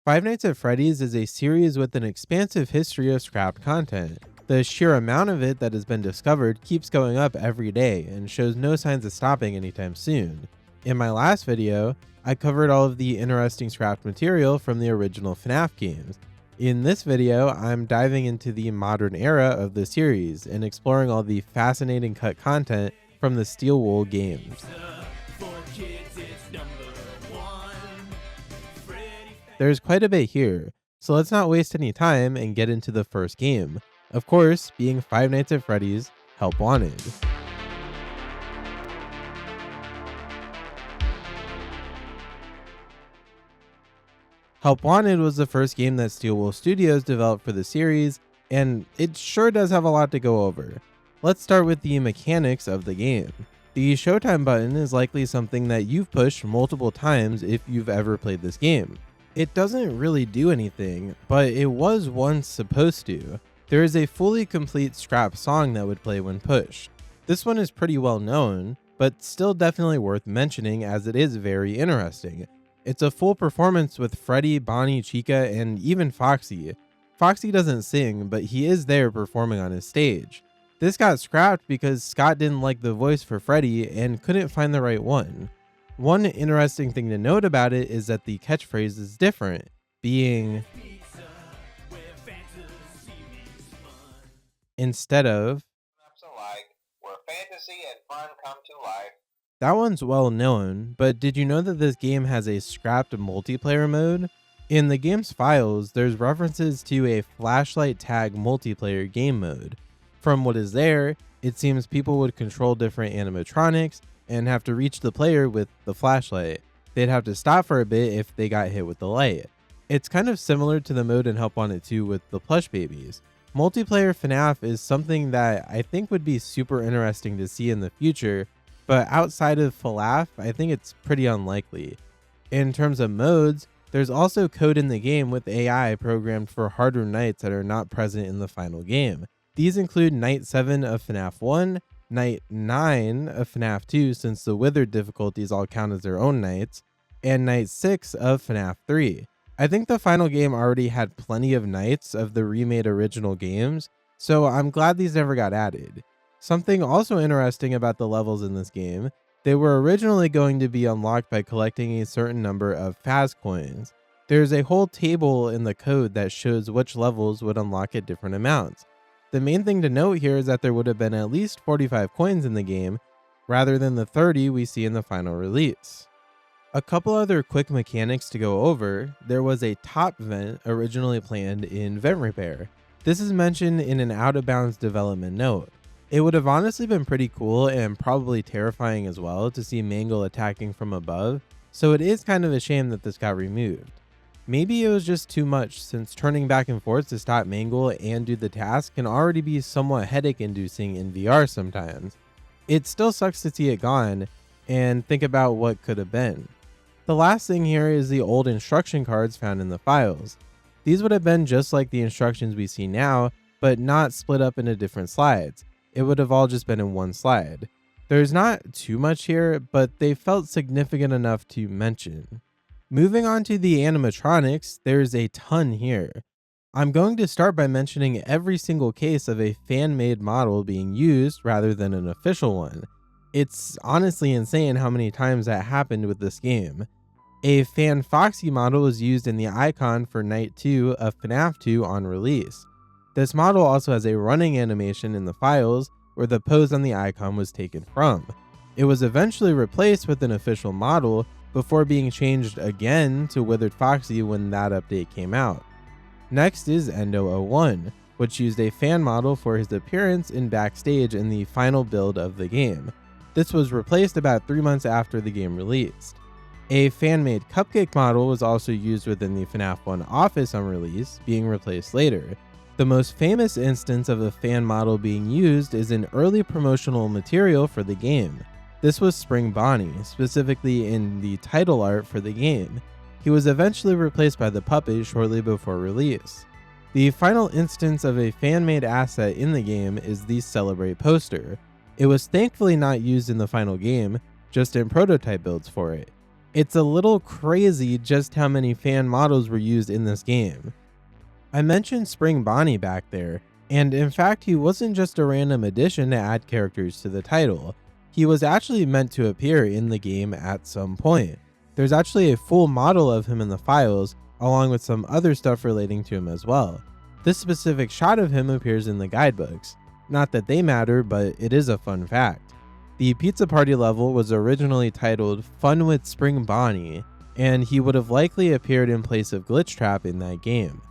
Five Nights at Freddy's is a series with an expansive history of scrapped content. The sheer amount of it that has been discovered keeps going up every day and shows no signs of stopping anytime soon. In my last video, I covered all of the interesting scrapped material from the original FNAF games. In this video, I'm diving into the modern era of the series and exploring all the fascinating cut content from the Steel Wool games. There's quite a bit here, so let's not waste any time and get into the first game. Of course, being Five Nights at Freddy's Help Wanted. Help Wanted was the first game that Steel Wool Studios developed for the series, and it sure does have a lot to go over. Let's start with the mechanics of the game. The Showtime button is likely something that you've pushed multiple times if you've ever played this game. It doesn't really do anything, but it was once supposed to. There is a fully complete scrap song that would play when pushed. This one is pretty well known, but still definitely worth mentioning as it is very interesting. It's a full performance with Freddy, Bonnie, Chica, and even Foxy. Foxy doesn't sing, but he is there performing on his stage. This got scrapped because Scott didn't like the voice for Freddy and couldn't find the right one. One interesting thing to note about it is that the catchphrase is different, being instead of where fantasy and fun come to life. That one's well known, but did you know that this game has a scrapped multiplayer mode? In the game's files, there's references to a flashlight tag multiplayer game mode. From what is there, it seems people would control different animatronics and have to reach the player with the flashlight. They'd have to stop for a bit if they got hit with the light. It's kind of similar to the mode in Help Wanted 2 with the plush babies. Multiplayer FNAF is something that I think would be super interesting to see in the future, but outside of FNAF, I think it's pretty unlikely. In terms of modes, there's also code in the game with AI programmed for harder nights that are not present in the final game. These include Night 7 of FNAF 1, Night 9 of FNAF 2 since the Withered difficulties all count as their own nights, and Night 6 of FNAF 3. I think the final game already had plenty of nights of the remade original games, so I'm glad these never got added. Something also interesting about the levels in this game, they were originally going to be unlocked by collecting a certain number of Faz coins. There's a whole table in the code that shows which levels would unlock at different amounts. The main thing to note here is that there would have been at least 45 coins in the game, rather than the 30 we see in the final release. A couple other quick mechanics to go over. There was a top vent originally planned in Vent Repair. This is mentioned in an out of bounds development note. It would have honestly been pretty cool and probably terrifying as well to see Mangle attacking from above, so it is kind of a shame that this got removed. Maybe it was just too much since turning back and forth to stop Mangle and do the task can already be somewhat headache inducing in VR sometimes. It still sucks to see it gone and think about what could have been. The last thing here is the old instruction cards found in the files. These would have been just like the instructions we see now, but not split up into different slides. It would have all just been in one slide. There's not too much here, but they felt significant enough to mention. Moving on to the animatronics, there's a ton here. I'm going to start by mentioning every single case of a fan-made model being used rather than an official one. It's honestly insane how many times that happened with this game. A fan Foxy model was used in the icon for Night 2 of FNAF 2 on release. This model also has a running animation in the files where the pose on the icon was taken from. It was eventually replaced with an official model before being changed again to Withered Foxy when that update came out. Next is Endo01, which used a fan model for his appearance in Backstage in the final build of the game. This was replaced about 3 months after the game released. A fan-made Cupcake model was also used within the FNAF 1 office on release, being replaced later. The most famous instance of a fan model being used is in early promotional material for the game. This was Spring Bonnie, specifically in the title art for the game. He was eventually replaced by the puppet shortly before release. The final instance of a fan-made asset in the game is the Celebrate poster. It was thankfully not used in the final game, just in prototype builds for it. It's a little crazy just how many fan models were used in this game. I mentioned Spring Bonnie back there, and in fact he wasn't just a random addition to add characters to the title. He was actually meant to appear in the game at some point. There's actually a full model of him in the files, along with some other stuff relating to him as well. This specific shot of him appears in the guidebooks. Not that they matter, but it is a fun fact. The pizza party level was originally titled Fun with Spring Bonnie, and he would have likely appeared in place of Glitchtrap in that game.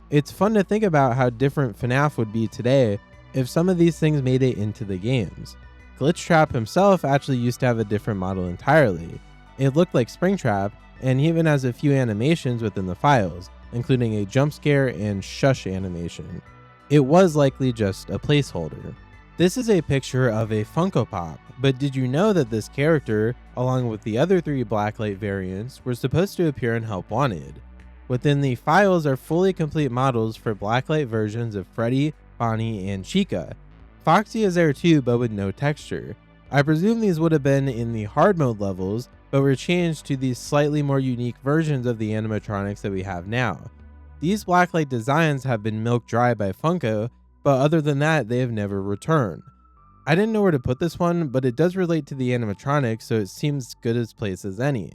It's fun to think about how different FNAF would be today if some of these things made it into the games. Glitchtrap himself actually used to have a different model entirely. It looked like Springtrap, and he even has a few animations within the files, including a jump scare and shush animation. It was likely just a placeholder. This is a picture of a Funko Pop, but did you know that this character, along with the other 3 Blacklight variants, were supposed to appear in Help Wanted? Within the files are fully complete models for Blacklight versions of Freddy, Bonnie, and Chica. Foxy is there too, but with no texture. I presume these would have been in the hard mode levels, but were changed to these slightly more unique versions of the animatronics that we have now. These Blacklight designs have been milked dry by Funko, but other than that, they have never returned. I didn't know where to put this one, but it does relate to the animatronics, so it seems good as place as any.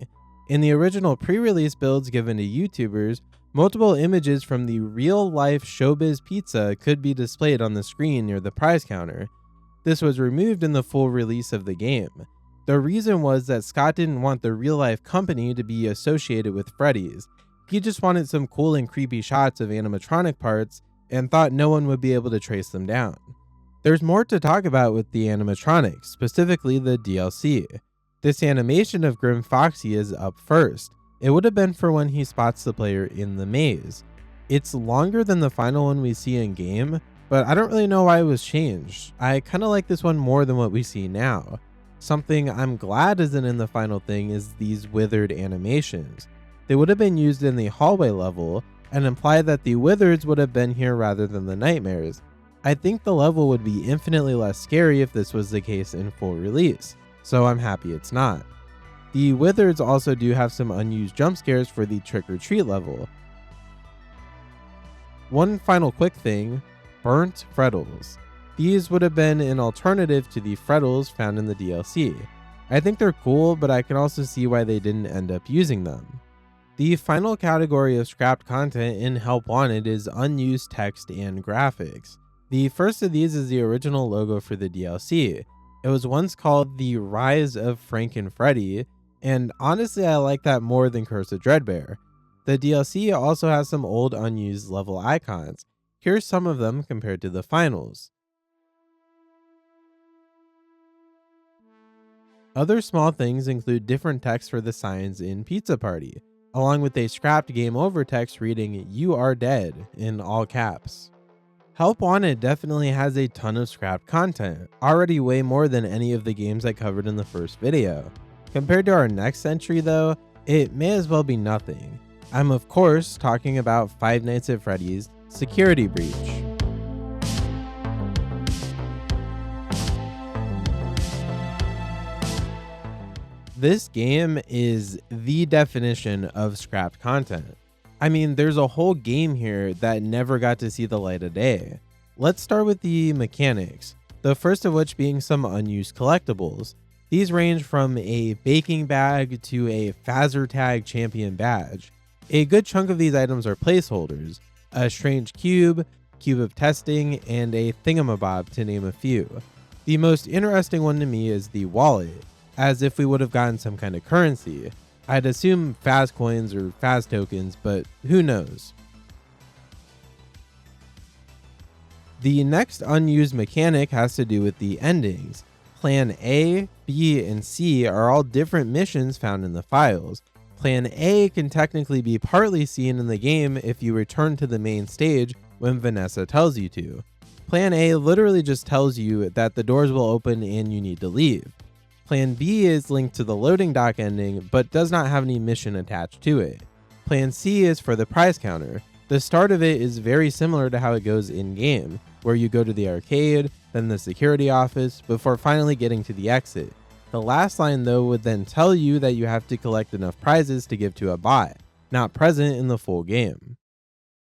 In the original pre-release builds given to YouTubers, multiple images from the real-life Showbiz Pizza could be displayed on the screen near the prize counter. This was removed in the full release of the game. The reason was that Scott didn't want the real-life company to be associated with Freddy's. He just wanted some cool and creepy shots of animatronic parts and thought no one would be able to trace them down. There's more to talk about with the animatronics, specifically the DLC. This animation of Grim Foxy is up first. It would have been for when he spots the player in the maze. It's longer than the final one we see in game, but I don't really know why it was changed. I kinda like this one more than what we see now. Something I'm glad isn't in the final thing is these withered animations. They would have been used in the hallway level and imply that the wizards would have been here rather than the nightmares. I think the level would be infinitely less scary if this was the case in full release, so I'm happy it's not. The wizards also do have some unused jump scares for the trick or treat level. One final quick thing, burnt Freddles. These would have been an alternative to the Freddles found in the DLC. I think they're cool, but I can also see why they didn't end up using them. The final category of scrapped content in Help Wanted is unused text and graphics. The first of these is the original logo for the DLC. It was once called The Rise of Frank and Freddy, and honestly I like that more than Curse of Dreadbear. The DLC also has some old unused level icons. Here's some of them compared to the finals. Other small things include different text for the signs in Pizza Party, along with a scrapped game over text reading "You are dead" in all caps. Help Wanted definitely has a ton of scrapped content, already way more than any of the games I covered in the first video. Compared to our next entry though, it may as well be nothing. I'm of course talking about Five Nights at Freddy's Security Breach. This game is the definition of scrapped content. I mean, there's a whole game here that never got to see the light of day. Let's start with the mechanics, the first of which being some unused collectibles. These range from a baking bag to a Fazzer Tag Champion badge. A good chunk of these items are placeholders, a strange cube, cube of testing, and a thingamabob to name a few. The most interesting one to me is the wallet, as if we would have gotten some kind of currency. I'd assume Faz coins or Faz tokens, but who knows. The next unused mechanic has to do with the endings. Plan A, B, and C are all different missions found in the files. Plan A can technically be partly seen in the game if you return to the main stage when Vanessa tells you to. Plan A literally just tells you that the doors will open and you need to leave. Plan B is linked to the loading dock ending, but does not have any mission attached to it. Plan C is for the prize counter. The start of it is very similar to how it goes in-game, where you go to the arcade, then the security office, before finally getting to the exit. The last line though would then tell you that you have to collect enough prizes to give to a bot, not present in the full game.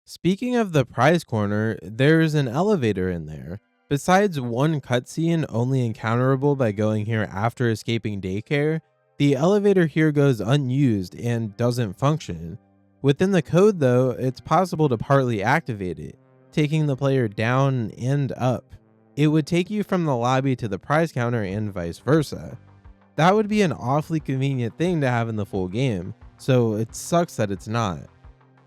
Speaking of the prize corner, there's an elevator in there. Besides one cutscene only encounterable by going here after escaping daycare, the elevator here goes unused and doesn't function. Within the code though, it's possible to partly activate it, taking the player down and up. It would take you from the lobby to the prize counter and vice versa. That would be an awfully convenient thing to have in the full game, so it sucks that it's not.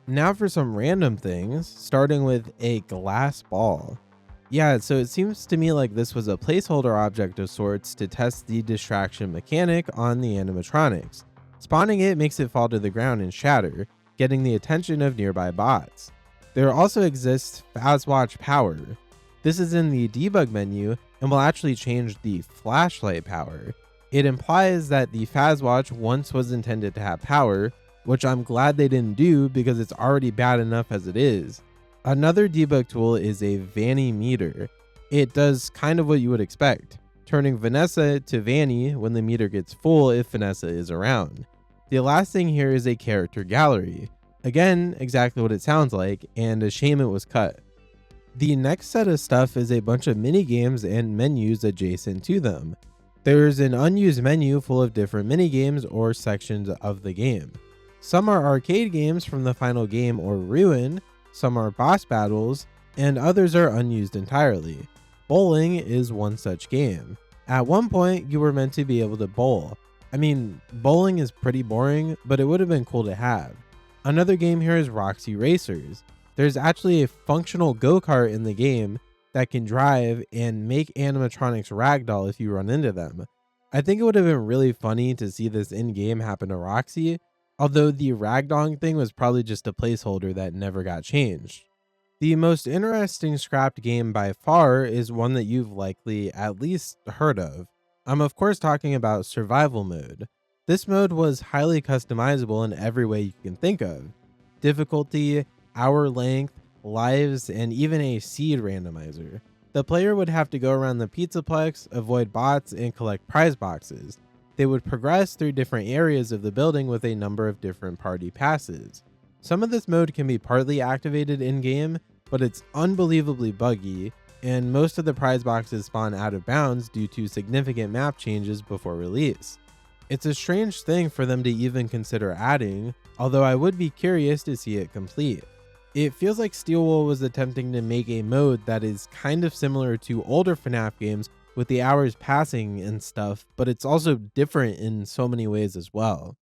Now for some random things, starting with a glass ball. Yeah, so it seems to me like this was a placeholder object of sorts to test the distraction mechanic on the animatronics. Spawning it makes it fall to the ground and shatter, getting the attention of nearby bots. There also exists Fazwatch power. This is in the debug menu and will actually change the flashlight power. It implies that the Fazwatch once was intended to have power, which I'm glad they didn't do because it's already bad enough as it is. Another debug tool is a Vanny meter. It does kind of what you would expect, turning Vanessa to Vanny when the meter gets full if Vanessa is around. The last thing here is a character gallery. Again, exactly what it sounds like, and a shame it was cut. The next set of stuff is a bunch of mini games and menus adjacent to them. There's an unused menu full of different mini games or sections of the game. Some are arcade games from the final game or ruin, some are boss battles, and others are unused entirely. Bowling is one such game. At one point, you were meant to be able to bowl. I mean, bowling is pretty boring, but it would have been cool to have. Another game here is Roxy Racers. There's actually a functional go-kart in the game that can drive and make animatronics ragdoll if you run into them. I think it would have been really funny to see this in-game happen to Roxy, although the ragdolling thing was probably just a placeholder that never got changed. The most interesting scrapped game by far is one that you've likely at least heard of. I'm of course talking about survival mode. This mode was highly customizable in every way you can think of. Difficulty, hour length, lives, and even a seed randomizer. The player would have to go around the Pizzaplex, avoid bots, and collect prize boxes. They would progress through different areas of the building with a number of different party passes. Some of this mode can be partly activated in-game, but it's unbelievably buggy, and most of the prize boxes spawn out of bounds due to significant map changes before release. It's a strange thing for them to even consider adding, although I would be curious to see it complete. It feels like Steelwool was attempting to make a mode that is kind of similar to older FNAF games with the hours passing and stuff, but it's also different in so many ways as well.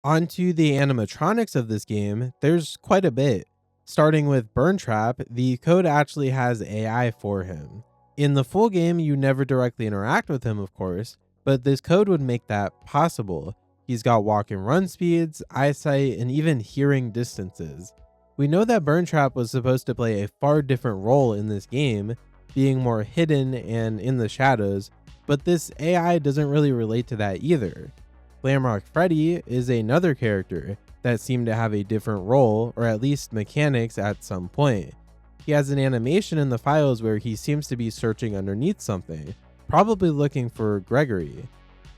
Onto the animatronics of this game, there's quite a bit. Starting with Burntrap, the code actually has AI for him. In the full game, you never directly interact with him, of course, but this code would make that possible. He's got walk and run speeds, eyesight, and even hearing distances. We know that Burntrap was supposed to play a far different role in this game, being more hidden and in the shadows, but this AI doesn't really relate to that either. Glamrock Freddy is another character that seemed to have a different role, or at least mechanics at some point. He has an animation in the files where he seems to be searching underneath something, probably looking for Gregory.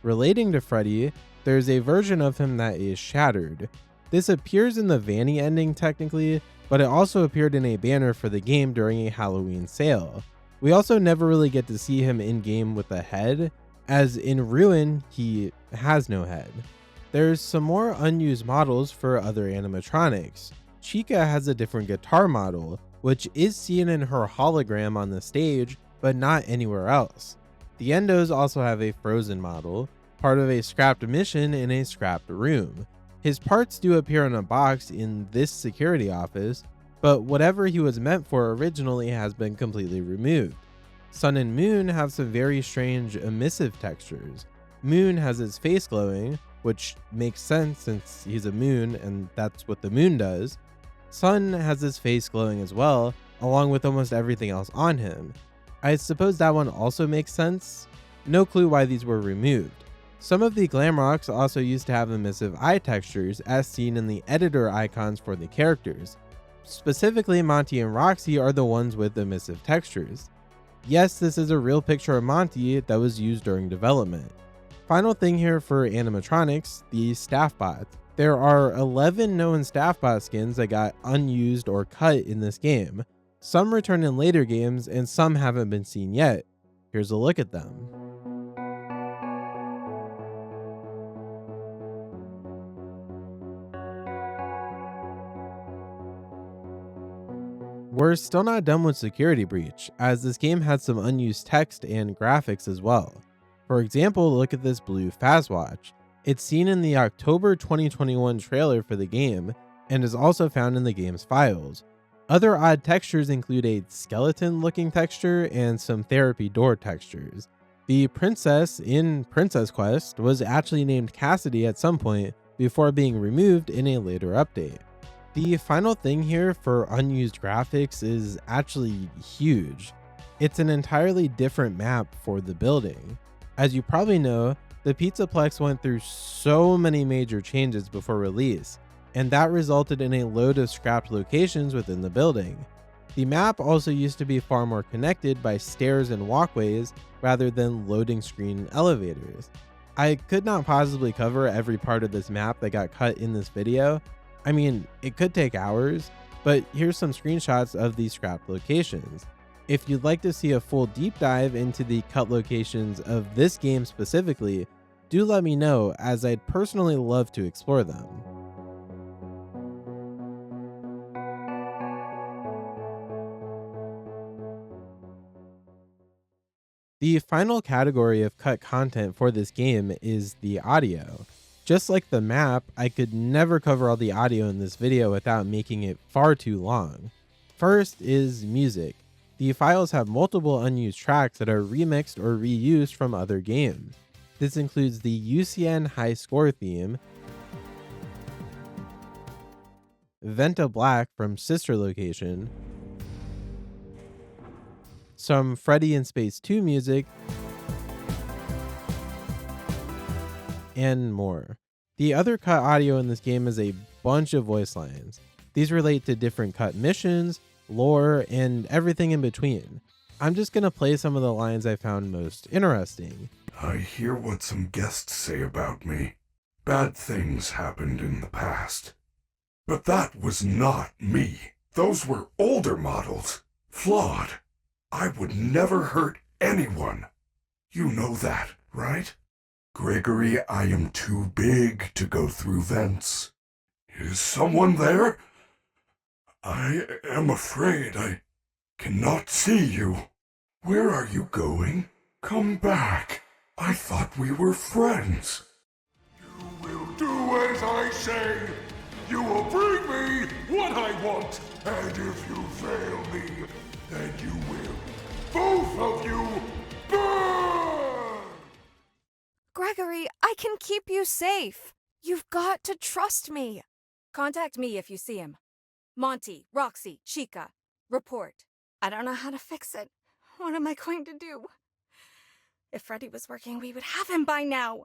Relating to Freddy, there's a version of him that is shattered. This appears in the Vanny ending technically, but it also appeared in a banner for the game during a Halloween sale. We also never really get to see him in game with a head, as in Ruin, he has no head. There's some more unused models for other animatronics. Chica has a different guitar model, which is seen in her hologram on the stage, but not anywhere else. The Endos also have a frozen model, part of a scrapped mission in a scrapped room. His parts do appear in a box in this security office, but whatever he was meant for originally has been completely removed. Sun and Moon have some very strange emissive textures. Moon has his face glowing, which makes sense since he's a moon and that's what the moon does. Sun has his face glowing as well, along with almost everything else on him. I suppose that one also makes sense. No clue why these were removed. Some of the Glamrocks also used to have emissive eye textures as seen in the editor icons for the characters. Specifically, Monty and Roxy are the ones with emissive textures. Yes, this is a real picture of Monty that was used during development. Final thing here for animatronics, the staff bots. There are 11 known staff bot skins that got unused or cut in this game. Some return in later games and some haven't been seen yet. Here's a look at them. We're still not done with Security Breach, as this game had some unused text and graphics as well. For example, look at this blue Fazwatch. It's seen in the October 2021 trailer for the game, and is also found in the game's files. Other odd textures include a skeleton-looking texture and some therapy door textures. The princess in Princess Quest was actually named Cassidy at some point before being removed in a later update. The final thing here for unused graphics is actually huge. It's an entirely different map for the building. As you probably know, the Pizzaplex went through so many major changes before release, and that resulted in a load of scrapped locations within the building. The map also used to be far more connected by stairs and walkways rather than loading screen elevators. I could not possibly cover every part of this map that got cut in this video. I mean, it could take hours, but here's some screenshots of these scrapped locations. If you'd like to see a full deep dive into the cut locations of this game specifically, do let me know, as I'd personally love to explore them. The final category of cut content for this game is the audio. Just like the map, I could never cover all the audio in this video without making it far too long. First is music. The files have multiple unused tracks that are remixed or reused from other games. This includes the UCN High Score theme, Venta Black from Sister Location, some Freddy in Space 2 music, and more. The other cut audio in this game is a bunch of voice lines. These relate to different cut missions, lore, and everything in between. I'm just gonna play some of the lines I found most interesting. I hear what some guests say about me. Bad things happened in the past. But that was not me. Those were older models. Flawed. I would never hurt anyone. You know that, right? Gregory, I am too big to go through vents. Is someone there? I am afraid I cannot see you. Where are you going? Come back. I thought we were friends. You will do as I say. You will bring me what I want. And if you fail me, then you will. Both of you burn! Gregory, I can keep you safe. You've got to trust me. Contact me if you see him. Monty, Roxy, Chica. Report. I don't know how to fix it. What am I going to do? If Freddy was working, we would have him by now.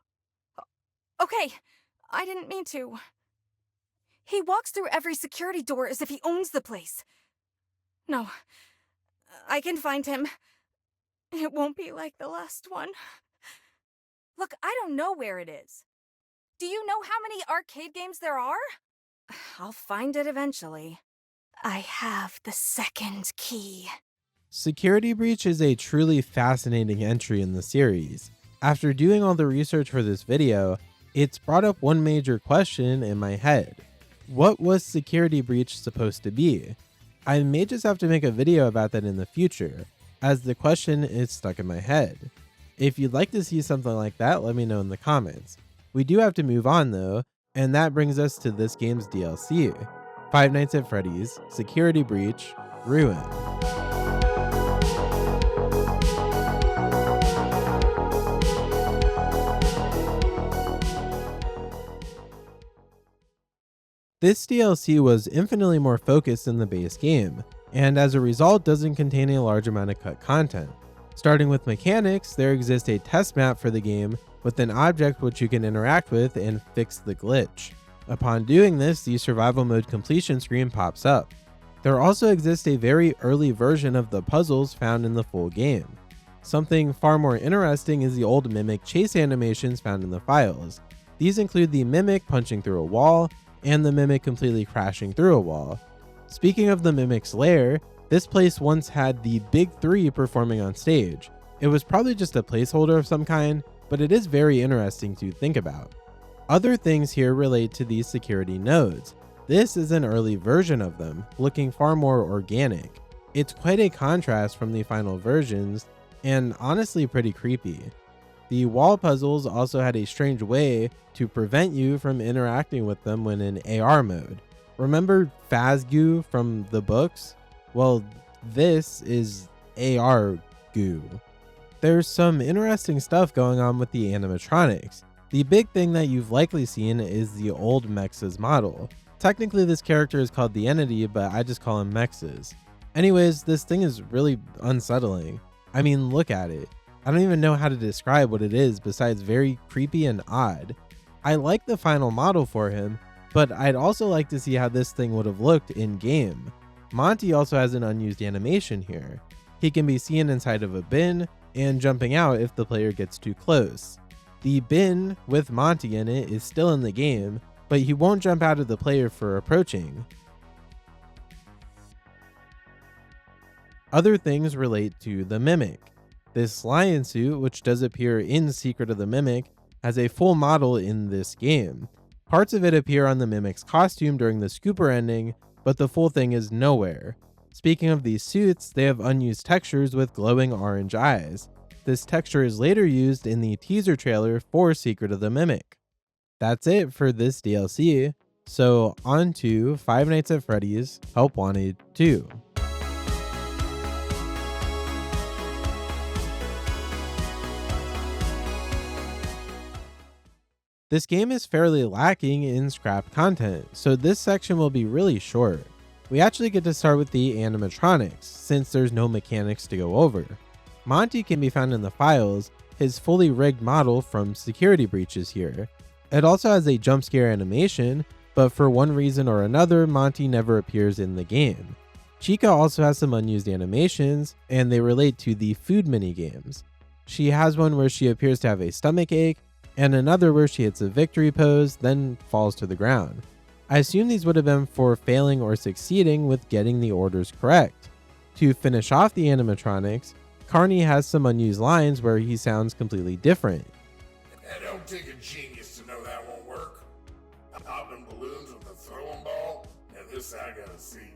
Okay, I didn't mean to. He walks through every security door as if he owns the place. No, I can find him. It won't be like the last one. Look, I don't know where it is. Do you know how many arcade games there are? I'll find it eventually. I have the second key. Security Breach is a truly fascinating entry in the series. After doing all the research for this video, it's brought up one major question in my head. What was Security Breach supposed to be? I may just have to make a video about that in the future, as the question is stuck in my head. If you'd like to see something like that, let me know in the comments. We do have to move on though, and that brings us to this game's DLC, Five Nights at Freddy's Security Breach Ruin. This DLC was infinitely more focused than the base game, and as a result doesn't contain a large amount of cut content. Starting with mechanics, there exists a test map for the game with an object which you can interact with and fix the glitch. Upon doing this, the survival mode completion screen pops up. There also exists a very early version of the puzzles found in the full game. Something far more interesting is the old Mimic chase animations found in the files. These include the Mimic punching through a wall, and the Mimic completely crashing through a wall. Speaking of the Mimic's lair, this place once had the Big Three performing on stage. It was probably just a placeholder of some kind, but it is very interesting to think about. Other things here relate to these security nodes. This is an early version of them, looking far more organic. It's quite a contrast from the final versions, and honestly pretty creepy. The wall puzzles also had a strange way to prevent you from interacting with them when in AR mode. Remember Phasgoo from the books? Well, this is AR goo. There's some interesting stuff going on with the animatronics. The big thing that you've likely seen is the old Mex's model. Technically this character is called the Entity, but I just call him Mex's. Anyways, this thing is really unsettling. I mean, look at it. I don't even know how to describe what it is besides very creepy and odd. I like the final model for him, but I'd also like to see how this thing would have looked in game. Monty also has an unused animation here. He can be seen inside of a bin and jumping out if the player gets too close. The bin with Monty in it is still in the game, but he won't jump out of the player for approaching. Other things relate to the Mimic. This lion suit, which does appear in Secret of the Mimic, has a full model in this game. Parts of it appear on the Mimic's costume during the Scooper ending, but the full thing is nowhere. Speaking of these suits, they have unused textures with glowing orange eyes. This texture is later used in the teaser trailer for Secret of the Mimic. That's it for this DLC, so on to Five Nights at Freddy's Help Wanted 2. This game is fairly lacking in scrapped content, so this section will be really short. We actually get to start with the animatronics, since there's no mechanics to go over. Monty can be found in the files, his fully rigged model from Security Breach is here. It also has a jump scare animation, but for one reason or another, Monty never appears in the game. Chica also has some unused animations, and they relate to the food minigames. She has one where she appears to have a stomach ache, and another where she hits a victory pose, then falls to the ground. I assume these would have been for failing or succeeding with getting the orders correct. To finish off the animatronics, Carney has some unused lines where he sounds completely different. It don't take a genius to know that won't work. Popping balloons with a throwing ball? Now this I gotta see.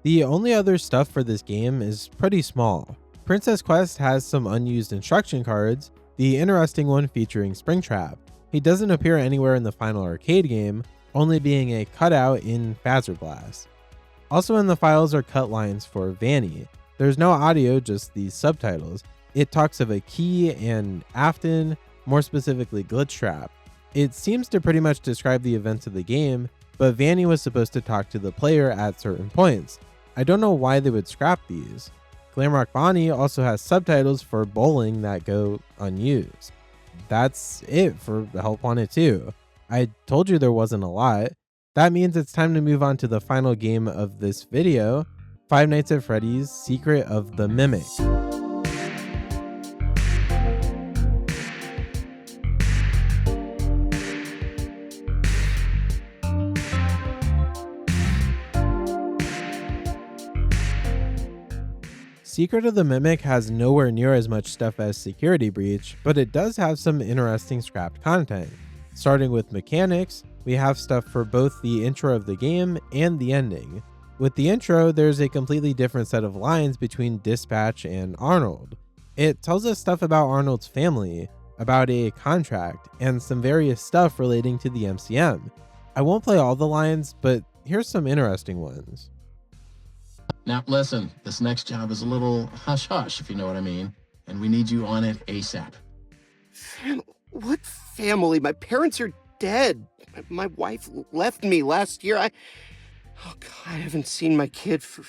The only other stuff for this game is pretty small. Princess Quest has some unused instruction cards, the interesting one featuring Springtrap. He doesn't appear anywhere in the final arcade game, only being a cutout in Phaser Blast. Also in the files are cut lines for Vanny. There's no audio, just these subtitles. It talks of a key and Afton, more specifically Glitch Trap. It seems to pretty much describe the events of the game, but Vanny was supposed to talk to the player at certain points. I don't know why they would scrap these. Glamrock Bonnie also has subtitles for bowling that go unused. That's it for Help Wanted 2. I told you there wasn't a lot. That means it's time to move on to the final game of this video, Five Nights at Freddy's Secret of the Mimic. Secret of the Mimic has nowhere near as much stuff as Security Breach, but it does have some interesting scrapped content. Starting with mechanics, we have stuff for both the intro of the game and the ending. With the intro, there's a completely different set of lines between Dispatch and Arnold. It tells us stuff about Arnold's family, about a contract, and some various stuff relating to the MCM. I won't play all the lines, but here's some interesting ones. Now listen, this next job is a little hush-hush, if you know what I mean, and we need you on it ASAP. What family? My parents are dead. My wife left me last year. Oh God, I haven't seen my kid for...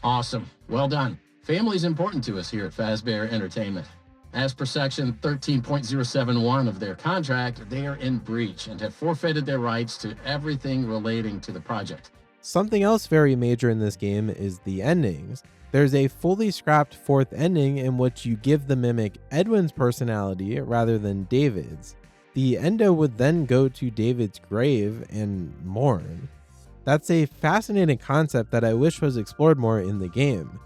Awesome. Well done. Family's important to us here at Fazbear Entertainment. As per section 13.071 of their contract, they are in breach and have forfeited their rights to everything relating to the project. Something else very major in this game is the endings. There's a fully scrapped fourth ending in which you give the mimic Edwin's personality rather than David's. The endo would then go to David's grave and mourn. That's a fascinating concept that I wish was explored more in the game.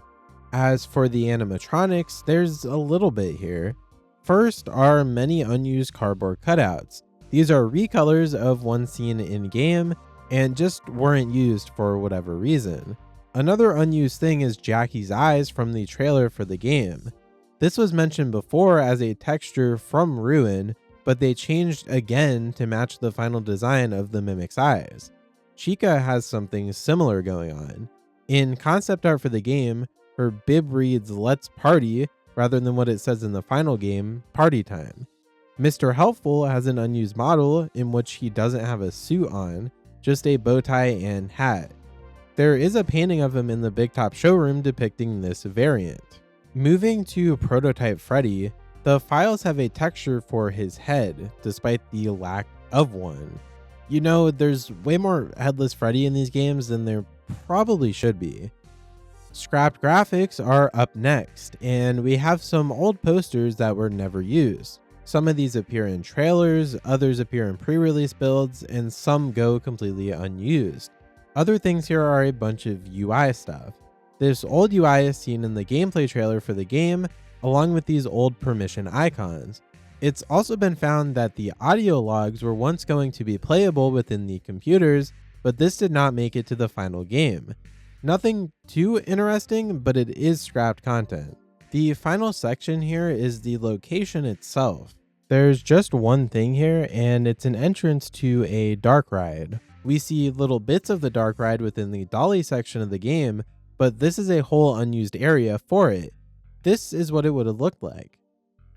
As for the animatronics, there's a little bit here. First are many unused cardboard cutouts. These are recolors of one scene in game and just weren't used for whatever reason. Another unused thing is Jackie's eyes from the trailer for the game. This was mentioned before as a texture from Ruin, but they changed again to match the final design of the mimic's eyes. Chica has something similar going on. In concept art for the game, her bib reads "Let's Party" rather than what it says in the final game, "Party Time." Mr. Helpful has an unused model in which he doesn't have a suit on, just a bow tie and hat. There is a painting of him in the Big Top showroom depicting this variant. Moving to Prototype Freddy, the files have a texture for his head, despite the lack of one. You know, there's way more Headless Freddy in these games than there probably should be. Scrapped graphics are up next, and we have some old posters that were never used. Some of these appear in trailers, others appear in pre-release builds, and some go completely unused. Other things here are a bunch of UI stuff. This old UI is seen in the gameplay trailer for the game, along with these old permission icons. It's also been found that the audio logs were once going to be playable within the computers, but this did not make it to the final game. Nothing too interesting, but it is scrapped content. The final section here is the location itself. There's just one thing here, and it's an entrance to a dark ride. We see little bits of the dark ride within the dolly section of the game, but this is a whole unused area for it. This is what it would have looked like.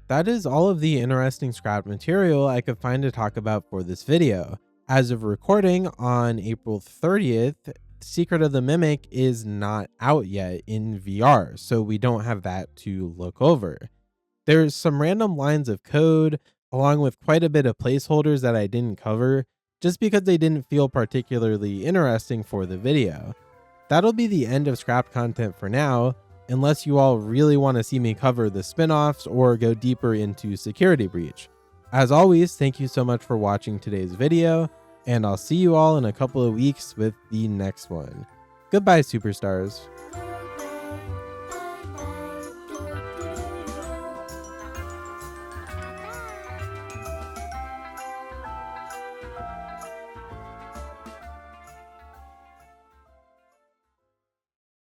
That is all of the interesting scrapped material I could find to talk about for this video. As of recording on April 30th, Secret of the Mimic is not out yet in VR, so we don't have that to look over. There's some random lines of code, along with quite a bit of placeholders that I didn't cover, just because they didn't feel particularly interesting for the video. That'll be the end of scrapped content for now, unless you all really want to see me cover the spin-offs or go deeper into Security Breach. As always, thank you so much for watching today's video, and I'll see you all in a couple of weeks with the next one. Goodbye, superstars.